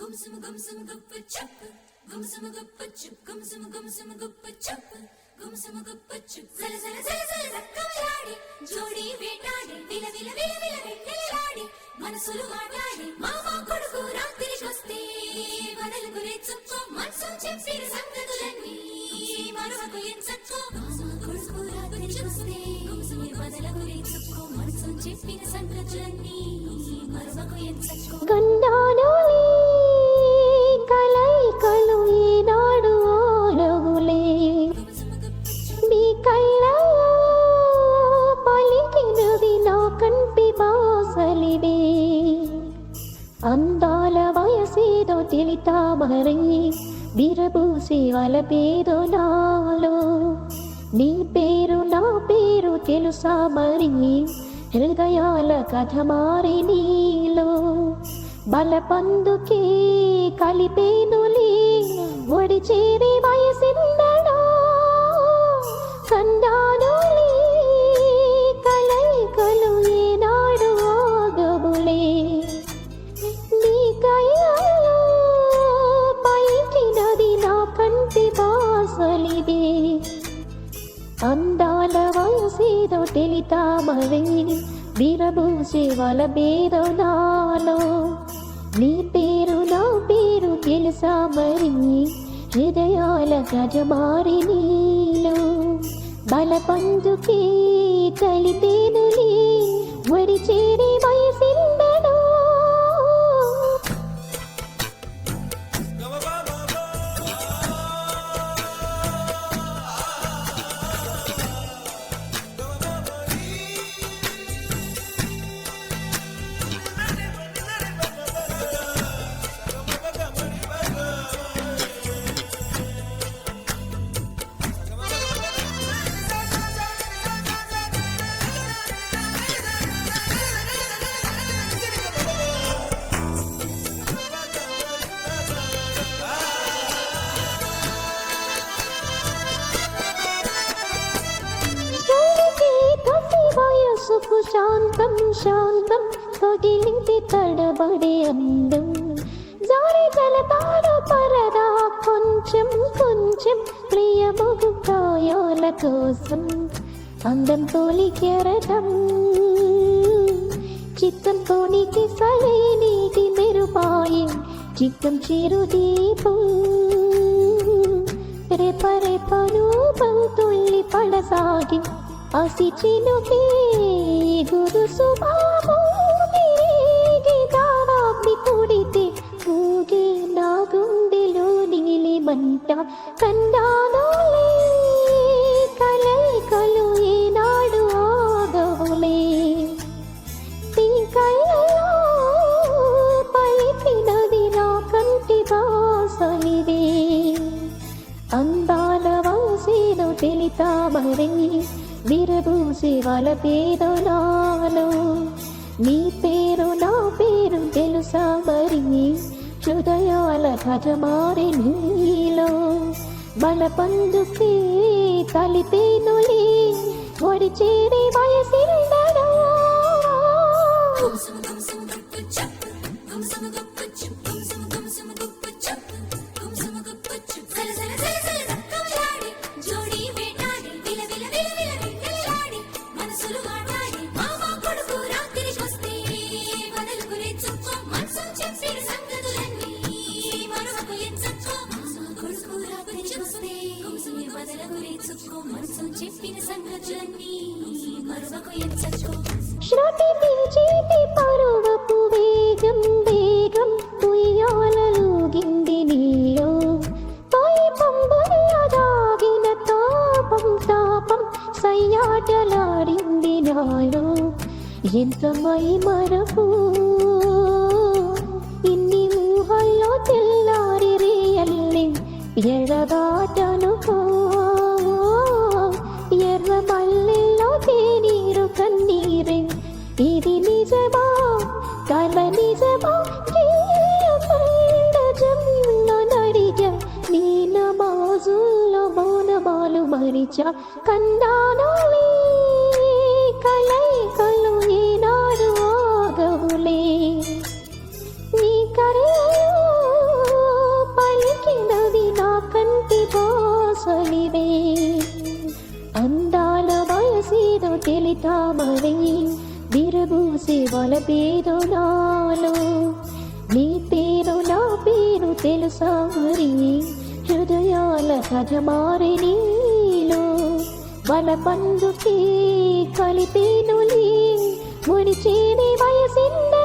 Gumsum gumsum guppa chup, gumsum guppa chup, gumsum gumsum guppa chup, gumsum guppa chup. Zala zala zala zala zakkamaladi, jodi vetadi, vila vila vila vila vetteladi, manasulu maatadi, mama koduku raatirigoste, vadaluku rechukko, mansu cheppina sangatulani, maruvaku enchakko, mama koduku raatirigoste, vadaluku rechukko, mansu cheppina sangatulani, maruvaku enchakko. గండాలోని కలయికలు ఈనాడు ఓలగులే నీ కళ్ళలో పలికినది నా కంటి బాసలిదే అందాల వయసేదో తెలితా మరి విరబూసి వలపేదో నాలో నీ పేరు నా పేరు తెలుసా మరి హృదయాల కథ మారి నీలో బలపందుకే కలిపేనులే ఒడి చేరి వయసిందడా కండానులే కలయికలు ఏనాడు ఆగబులే నీ కయ్యలో పైకినది నా కంటి బాసలిదే అందాల వయసేదో తెలితా మరి విరబూసి వలబేదో నాలో నీ పేరు నా పేరు తెలుసా మరి హృదయాల గజమారి నీలో బలపందుకే కలిపేనులే ఒడి చేరి వయసిందడో వయసుకు శాంతం శాంతం తొగిలింది తడబడే అందం జారి జలతాడు పరదా కొంచెం కొంచెం ప్రియమగు గాయాల కోసం అందం తోలికెరటం చిత్తంతో నీకి సలై నీటి మెరుపాయి చిత్తం చిరు దీపం రేపరేపను పంతుల్లి పడసాగి ఆసి చినుకే గురు సుబాబు దారాగ్ని కొడితే ఊగే నా గుండెలో నీలి మంట కండాలోలే కలయికలు ఏనాడు ఆగవులే నీ కళ్ళలో పలికినది నా కంటి బాసలిదే అందాల వాసేదో తెలితా మరి విరబూసి వలపేదో నాలో నీ పేరు నా పేరు తెలుసా మరి హృదయాల కథ మారి నీలో బలపందుకే కలిపేనులే ఒడి చేరి వయసిందడా శృతి మించితి పరువపు వేగం వేగం ఉయ్యాలలుగింది నీలో తొలి పంబుల దాగిన తాపం తాపం సయ్యాటలాడింది నాలో ఎంత మై మరపు ఇన్ని ఊహల్లో తెల్లారి రియల్లి ఎడబాటనుకో ఎర్ర మల్లెల్లో తేనీరు కన్నీరే ఇది నిజమా కల నిజమా నడిగా నీ నమాజుల్లో మౌనమాలు మరిచా కండానోలే కలయికలు ఈనాడు ఆగవులే నీ కరే తామరై విరబూసే వలపేరు నాలో. నీ పేరు నా పేరు తెలుసా మరి, హృదయాల కథ మారే నీలో. వలపందుకే కలిపేనులే ముడిచేనే వయసింద